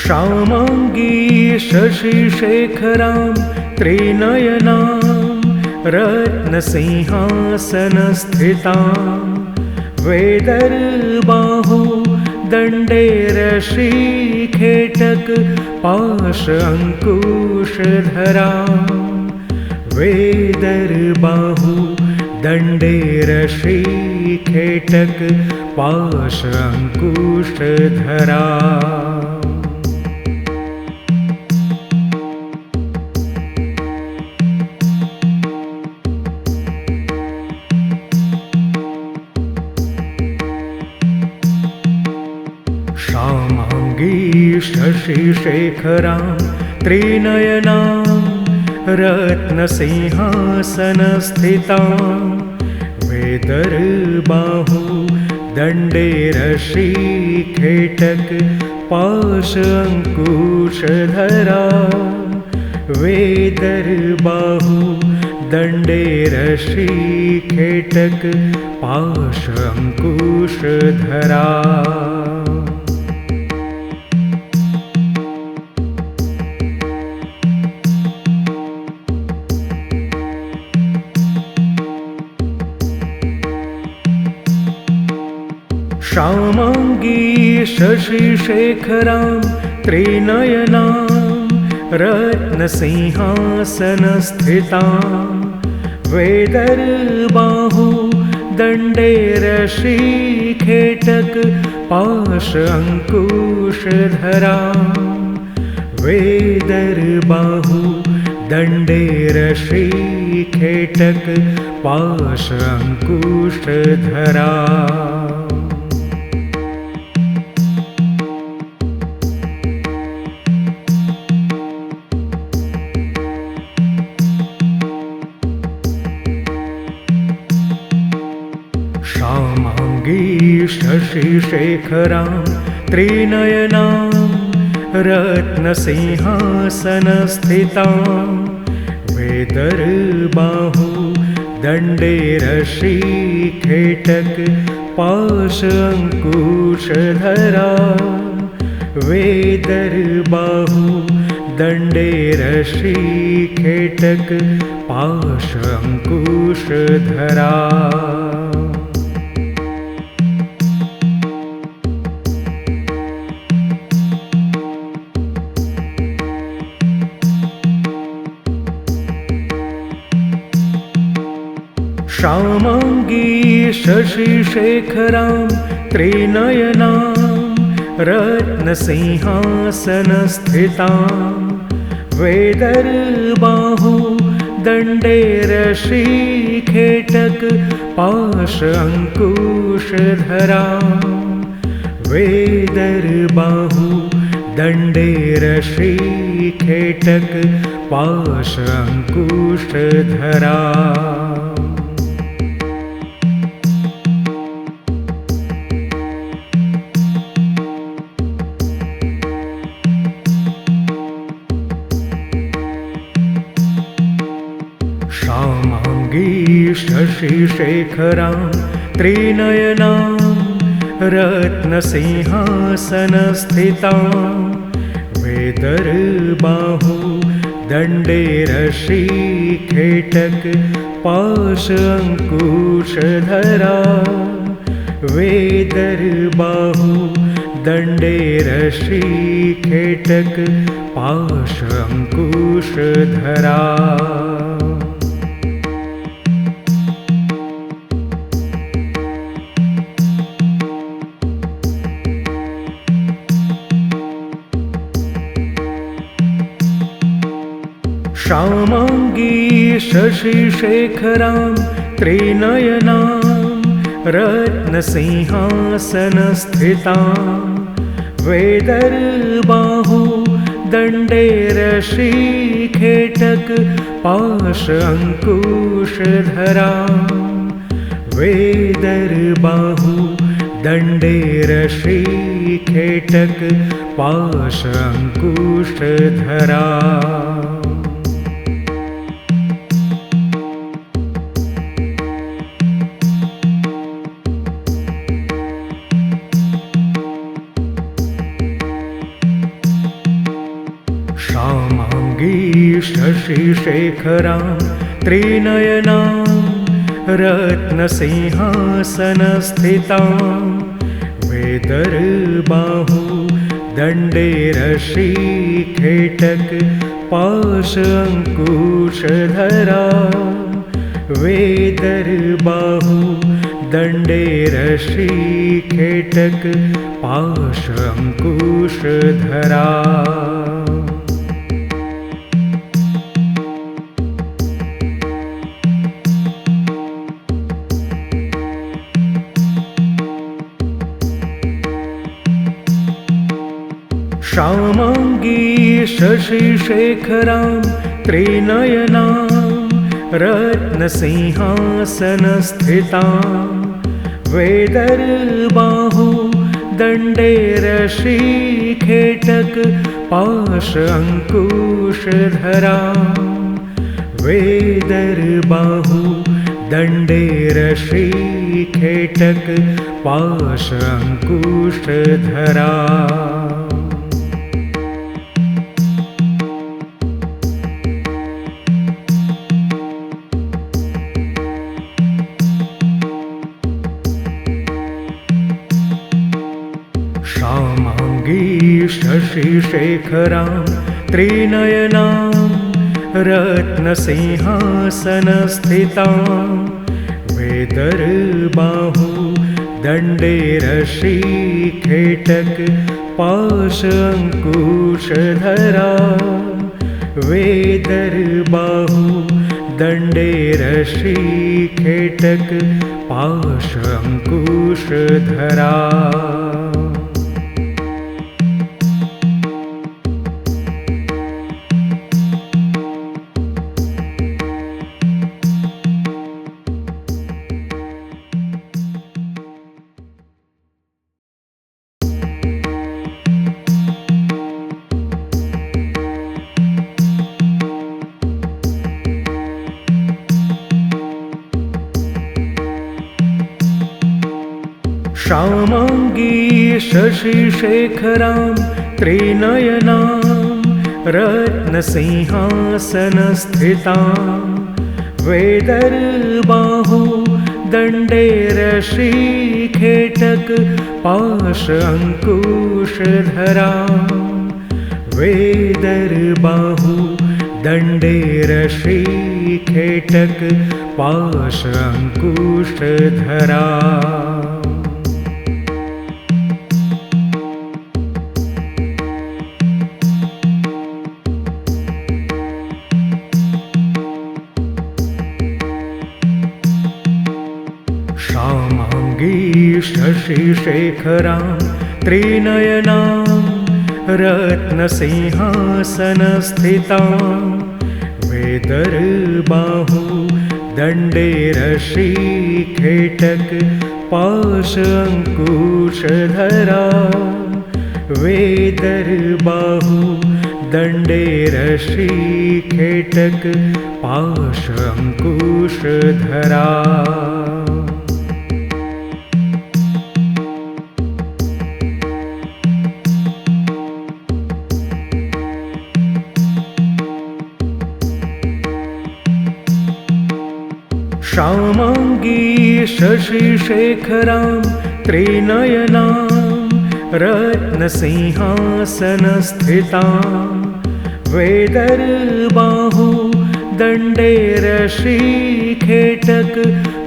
श्यामाङ्गी शशिशेखरां त्रिनयनां रत्नसिंहासनस्थितां वेदर्बाहु दण्डे रशीखेटक पाश अङ्कुशधरां वेदर्बाहु दण्डे रशीखेटक पाश अङ्कुशधरां श्यामाङ्गी शशिशेखरां त्रिनयनां रत्नसिंहासनस्थितां वेदर्बाहु दण्डे रशीखेटक पाश अङ्कुशधरां वेदर्बाहु दण्डे रशीखेटक पाश अङ्कुशधरां श्यामाङ्गी शशिशेखरां त्रिनयनां रत्नसिंहासनस्थितां वेदर्बाहु दण्डे रशीखेटक पाश अङ्कुशधरां वेदर्बाहु दण्डे रशीखेटक पाश अङ्कुशधरां श्यामाङ्गी शशिशेखरां त्रिनयनां रत्नसिंहासनस्थितां वेदर्बाहु दण्डे रशीखेटक पाश अङ्कुशधरां वेदर्बाहु दण्डे रशीखेटक पाश अङ्कुशधरां श्यामाङ्गी शशिशेखरां त्रिनयनां रत्नसिंहासनस्थितां वेदर्बाहु दण्डे रशीखेटक पाश अङ्कुशधरां वेदर्बाहु दण्डे रशीखेटक पाश अङ्कुशधरां श्यामाङ्गी शशिशेखरां त्रिनयनां रत्नसिंहासनस्थितां वेदर्बाहु दण्डे रशीखेटक पाश अङ्कुशधरां वेदर्बाहु दण्डे रशीखेटक पाश अङ्कुशधरां श्यामाङ्गी शशिशेखरां त्रिनयनां रत्नसिंहासनस्थितां वेदर्बाहु दण्डे रशीखेटक पाश अङ्कुशधरां वेदर्बाहु दण्डे रशीखेटक पाश अङ्कुशधरां श्यामाङ्गी शशिशेखरां त्रिनयनां रत्नसिंहासनस्थितां वेदर्बाहु दण्डे रशीखेटक पाश अंकुशधरा वेदर्बाहु दण्डे रशीखेटक पाश अंकुशधरा श्यामाङ्गी शशिशेखरां त्रिनयनां रत्नसिंहासनस्थितां वेदर्बाहु दण्डे रशीखेटक पाश अंकुशधरा वेदर्बाहु दण्डे रशीखेटक पाश अंकुशधरा श्यामाङ्गी शशिशेखरां त्रिनयनां रत्नसिंहासनस्थितां वेदर्बाहु दण्डे रशीखेटक पाश अंकुशधरा वेदर्बाहु दण्डे रशीखेटक पाश अंकुशधरा श्यामाङ्गी शशिशेखरां त्रिनयनां रत्नसिंहासनस्थितां वेदर्बाहु दण्डे रशीखेटक पाश अंकुशधरा वेदर्बाहु दण्डे रशीखेटक पाश अंकुशधरा श्यामाङ्गी शशिशेखरां त्रिनयनां रत्नसिंहासनस्थितां वेदर्बाहु दण्डे रशीखेटक पाश अंकुशधरा वेदर्बाहु दण्डे रशीखेटक पाश अंकुशधरा श्यामाङ्गी शशिशेखरां त्रिनयनां रत्नसिंहासनस्थितां वेदर्बाहु दण्डे रशीखेटक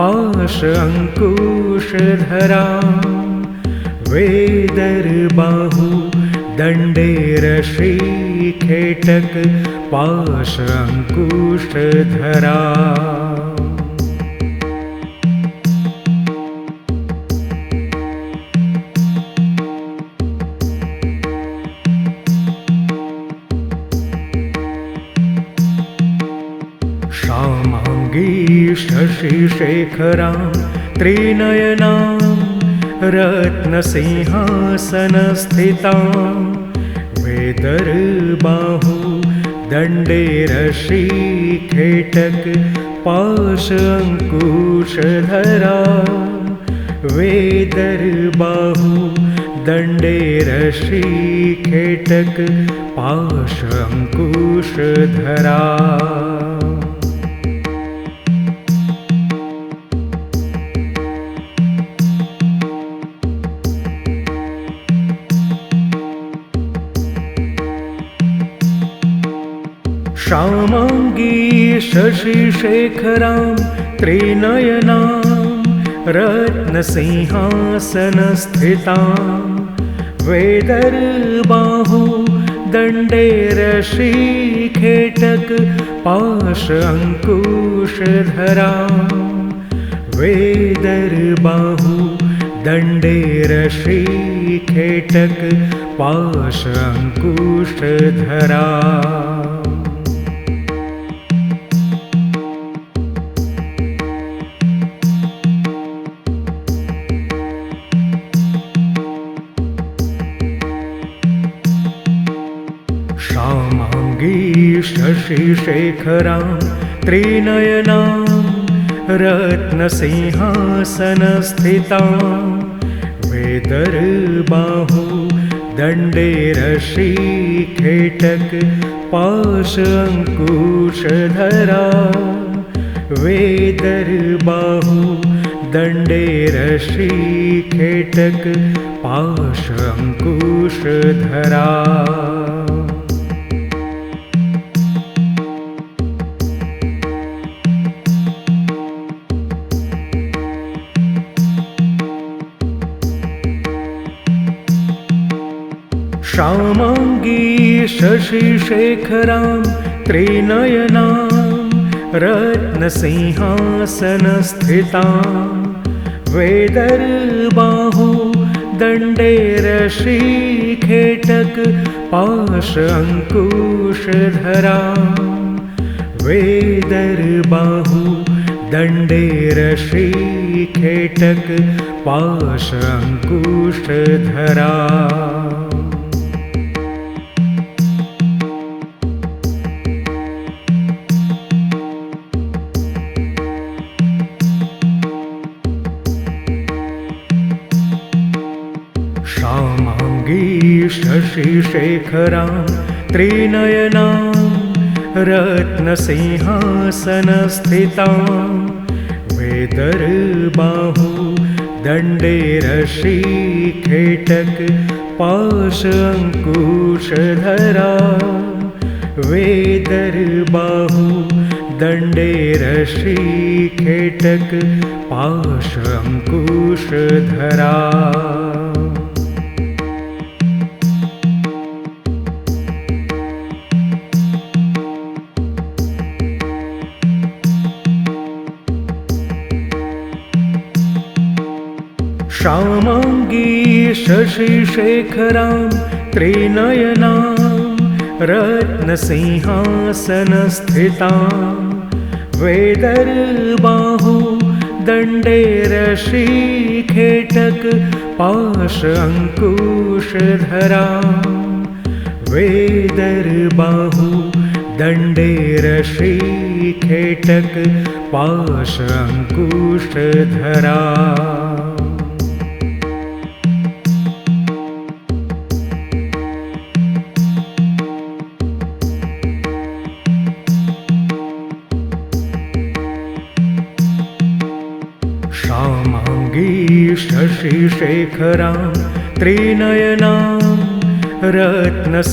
पाश अंकुशधरा वेदर्बाहु दण्डे रशीखेटक पाश अंकुशधरा श्यामाङ्गी शशिशेखरां त्रिनयनां रत्नसिंहासनस्थितां वेदर्बाहु दण्डे रशीखेटक पाश अंकुशधरा वेदर्बाहु दण्डे रशीखेटक पाश अंकुशधरा श्यामांगी शशिशेखरां त्रिनयनां रत्नसिंहासनस्थितां वेदर्बाहु दण्डे रशीखेटक पाश अंकुशधरां वेदर्बाहु दण्डे रशीखेटक पाश अंकुशधरा श्यामांगी शशिशेखरां त्रिनयनां रत्नसिंहासनस्थितां वेदर्बाहु दण्डे रशीखेटक पाश अंकुशधरा वेदर्बाहु दण्डे रशीखेटक पाश अंकुशधरा श्यामांगी शशिशेखरां त्रिनयनां रत्नसिंहासनस्थितां वेदर्बाहु दण्डे रशीखेटक पाश अंकुशधरा वेदर्बाहु दण्डे रशीखेटक पाश अंकुशधरा श्यामांगी शशिशेखरां त्रिनयनां रत्नसिंहासनस्थितां वेदर्बाहु दण्डे रशीखेटक पाश अंकुशधरा वेदर्बाहु दण्डे रशीखेटक पाश अंकुशधरा श्यामांगी शशिशेखरां त्रिनयनां रत्नसिंहासनस्थितां वेदर्बाहु दण्डे रशीखेटक पाश अंकुशधरा वेदर्बाहु दण्डे रशीखेटक पाश अंकुशधरा श्यामांगी शशिशेखरां त्रिनयनां रत्नसिंहासनस्थितां